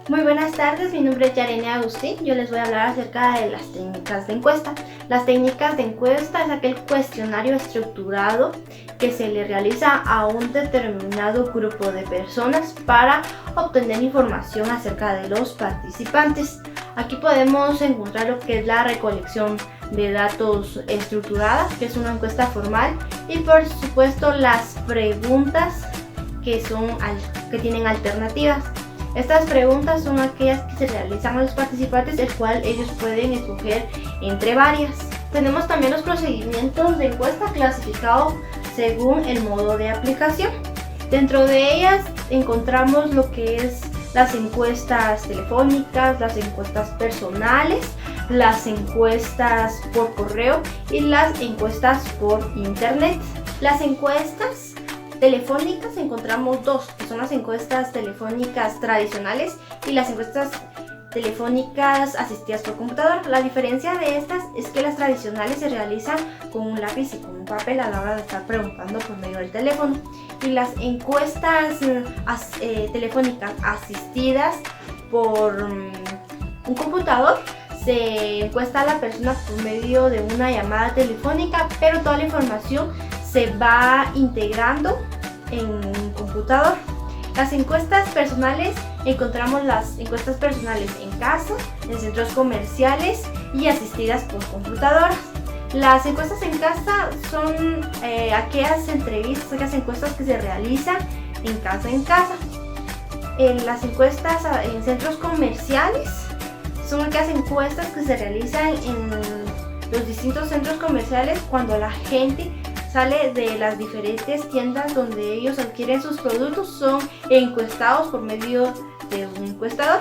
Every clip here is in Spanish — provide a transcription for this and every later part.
Muy buenas tardes, mi nombre es Yarene Agustín. Yo les voy a hablar acerca de las técnicas de encuesta. Las técnicas de encuesta es aquel cuestionario estructurado que se le realiza a un determinado grupo de personas para obtener información acerca de los participantes. Aquí podemos encontrar lo que es la recolección de datos estructuradas, que es una encuesta formal, y por supuesto las preguntas que tienen alternativas. Estas preguntas son aquellas que se realizan a los participantes, el cual ellos pueden escoger entre varias. Tenemos también los procedimientos de encuesta clasificados según el modo de aplicación. Dentro de ellas encontramos lo que es las encuestas telefónicas, las encuestas personales, las encuestas por correo y las encuestas por internet. Las encuestas telefónicas encontramos dos, que son las encuestas telefónicas tradicionales y las encuestas telefónicas asistidas por computador. La diferencia de estas es que las tradicionales se realizan con un lápiz y con un papel a la hora de estar preguntando por medio del teléfono, y las encuestas telefónicas asistidas por un computador se encuesta a la persona por medio de una llamada telefónica, pero toda la información se va integrando en un computador. Las encuestas personales, encontramos las encuestas personales en casa, en centros comerciales y asistidas por computadoras. Las encuestas en casa son aquellas encuestas que se realizan en casa. Las encuestas en centros comerciales son aquellas encuestas que se realizan en los distintos centros comerciales cuando la gente sale de las diferentes tiendas donde ellos adquieren sus productos, son encuestados por medio de un encuestador.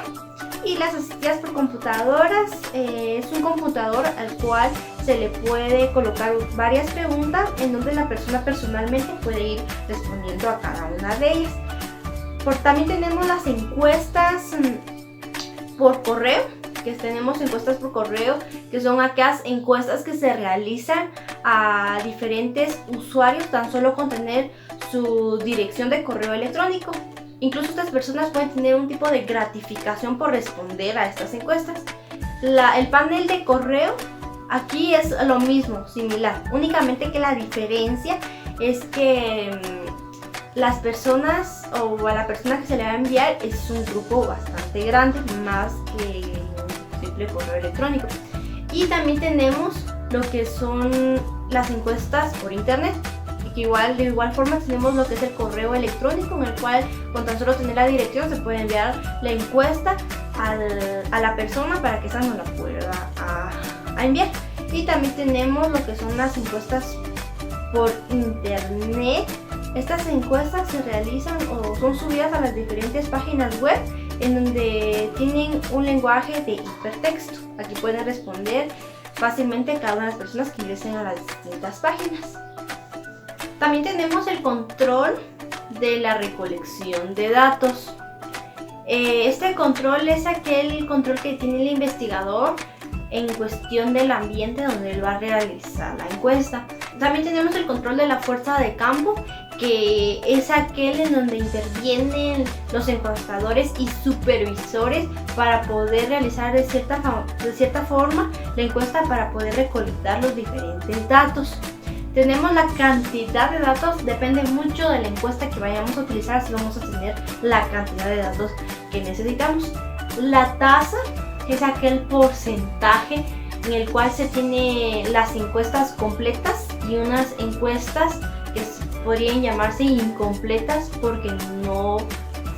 Y las asistidas por computadoras es un computador al cual se le puede colocar varias preguntas en donde la persona personalmente puede ir respondiendo a cada una de ellas. También tenemos las encuestas por correo, que son aquellas encuestas que se realizan a diferentes usuarios tan solo con tener su dirección de correo electrónico. Incluso estas personas pueden tener un tipo de gratificación por responder a estas encuestas. El panel de correo aquí es lo mismo, similar, únicamente que la diferencia es que las personas o a la persona que se le va a enviar es un grupo bastante grande, más que un simple correo electrónico. Y también tenemos lo que son las encuestas por internet, y que de igual forma tenemos lo que es el correo electrónico, en el cual con tan solo tener la dirección se puede enviar la encuesta a la persona para que esa no la pueda enviar. Y también tenemos lo que son las encuestas por internet. Estas encuestas se realizan o son subidas a las diferentes páginas web en donde tienen un lenguaje de hipertexto. Aquí pueden responder fácilmente cada una de las personas que ingresen a las distintas páginas. También tenemos el control de la recolección de datos. Este control es aquel control que tiene el investigador en cuestión del ambiente donde él va a realizar la encuesta. También tenemos el control de la fuerza de campo, que es aquel en donde intervienen los encuestadores y supervisores para poder realizar de cierta forma la encuesta para poder recolectar los diferentes datos. Tenemos la cantidad de datos, depende mucho de la encuesta que vayamos a utilizar, si vamos a tener la cantidad de datos que necesitamos. La tasa es aquel porcentaje en el cual se tiene las encuestas completas y unas encuestas que podrían llamarse incompletas porque no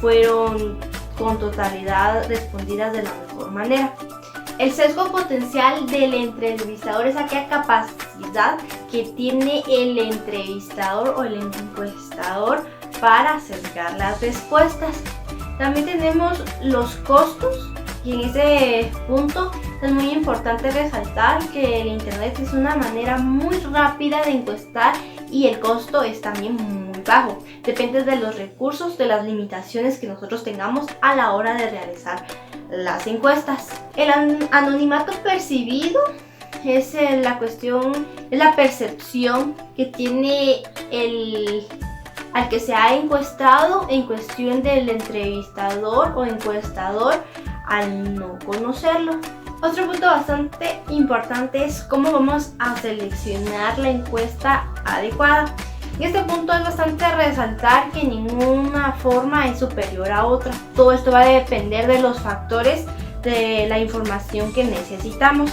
fueron con totalidad respondidas de la mejor manera. El sesgo potencial del entrevistador es aquella capacidad que tiene el entrevistador o el encuestador para sesgar las respuestas. También tenemos los costos, y en ese punto es muy importante resaltar que el internet es una manera muy rápida de encuestar y el costo es también muy bajo. Depende de los recursos, de las limitaciones que nosotros tengamos a la hora de realizar las encuestas. El anonimato percibido es la percepción que tiene al que se ha encuestado en cuestión del entrevistador o encuestador al no conocerlo. Otro punto bastante importante es cómo vamos a seleccionar la encuesta adecuada. En este punto es bastante resaltar que ninguna forma es superior a otra. Todo esto va a depender de los factores de la información que necesitamos.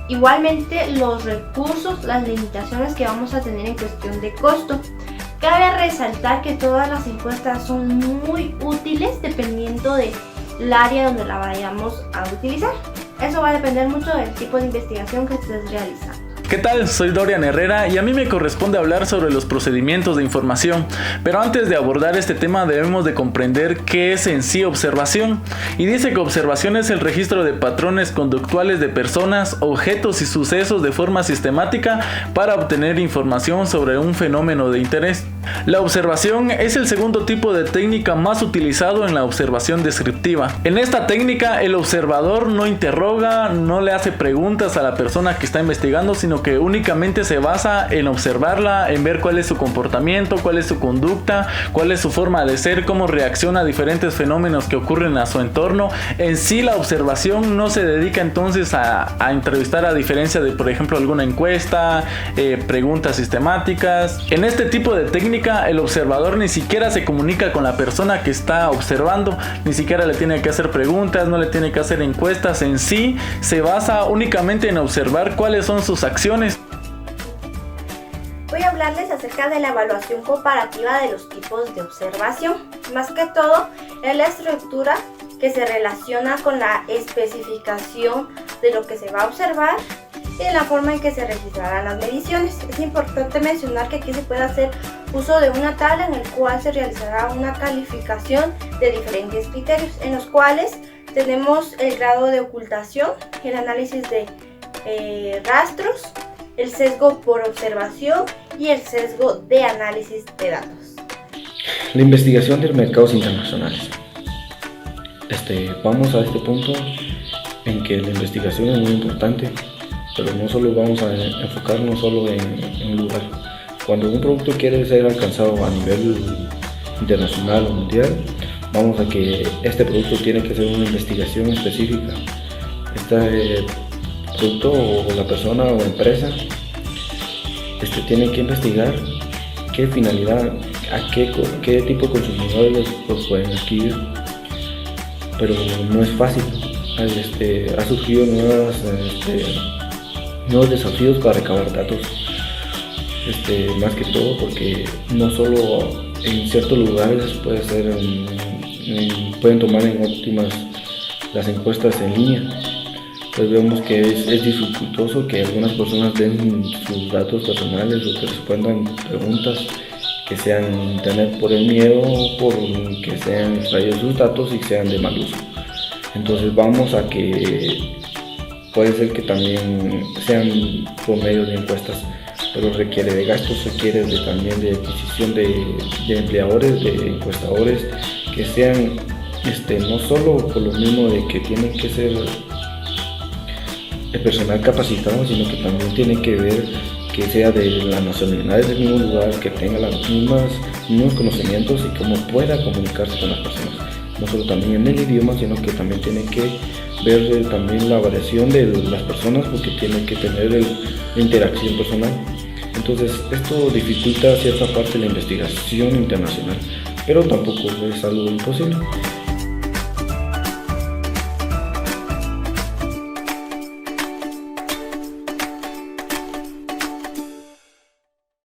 Igualmente los recursos, las limitaciones que vamos a tener en cuestión de costo. Cabe resaltar que todas las encuestas son muy útiles dependiendo del área donde la vayamos a utilizar. Eso va a depender mucho del tipo de investigación que estés realizando. ¿Qué tal? Soy Dorian Herrera y a mí me corresponde hablar sobre los procedimientos de información. Pero antes de abordar este tema debemos de comprender qué es en sí observación. Y dice que observación es el registro de patrones conductuales de personas, objetos y sucesos de forma sistemática para obtener información sobre un fenómeno de interés. La observación es el segundo tipo de técnica más utilizado en la observación descriptiva. En esta técnica el observador no interroga, no le hace preguntas a la persona que está investigando, sino que únicamente se basa en observarla, en ver cuál es su comportamiento, cuál es su conducta, cuál es su forma de ser, cómo reacciona a diferentes fenómenos que ocurren a su entorno. En sí la observación no se dedica entonces a entrevistar, a diferencia de, por ejemplo, alguna encuesta, preguntas sistemáticas. En este tipo de técnica el observador ni siquiera se comunica con la persona que está observando, ni siquiera le tiene que hacer preguntas, no le tiene que hacer encuestas. En sí se basa únicamente en observar cuáles son sus acciones. Voy a hablarles acerca de la evaluación comparativa de los tipos de observación. Más que todo, es la estructura que se relaciona con la especificación de lo que se va a observar y la forma en que se registrarán las mediciones. Es importante mencionar que aquí se puede hacer uso de una tabla en el cual se realizará una calificación de diferentes criterios, en los cuales tenemos el grado de ocultación, el análisis de rastros, el sesgo por observación y el sesgo de análisis de datos. La investigación de mercados internacionales. Vamos a este punto en que la investigación es muy importante, pero no solo vamos a enfocarnos solo en un lugar. Cuando un producto quiere ser alcanzado a nivel internacional o mundial, vamos a que este producto tiene que ser una investigación específica. Este producto o la persona o empresa tiene que investigar qué finalidad, qué tipo de consumidores los pueden adquirir, pero no es fácil. Ha surgido nuevos desafíos para recabar datos, más que todo porque no solo en ciertos lugares pueden tomar en óptimas las encuestas en línea. Pues vemos que es dificultoso que algunas personas den sus datos personales o que respondan preguntas que sean en internet por el miedo o por que sean extraídos sus datos y sean de mal uso. Entonces vamos a que puede ser que también sean por medio de encuestas, pero requiere de gastos, requiere también de adquisición de empleadores, de encuestadores que sean no solo por lo mismo de que tienen que ser el personal capacitado, sino que también tiene que ver que sea de la nacionalidad del mismo lugar, que tenga los mismos conocimientos y cómo pueda comunicarse con las personas. No solo también en el idioma, sino que también tiene que ver también la variación de las personas, porque tiene que tener la interacción personal. Entonces esto dificulta cierta parte de la investigación internacional, pero tampoco es algo imposible.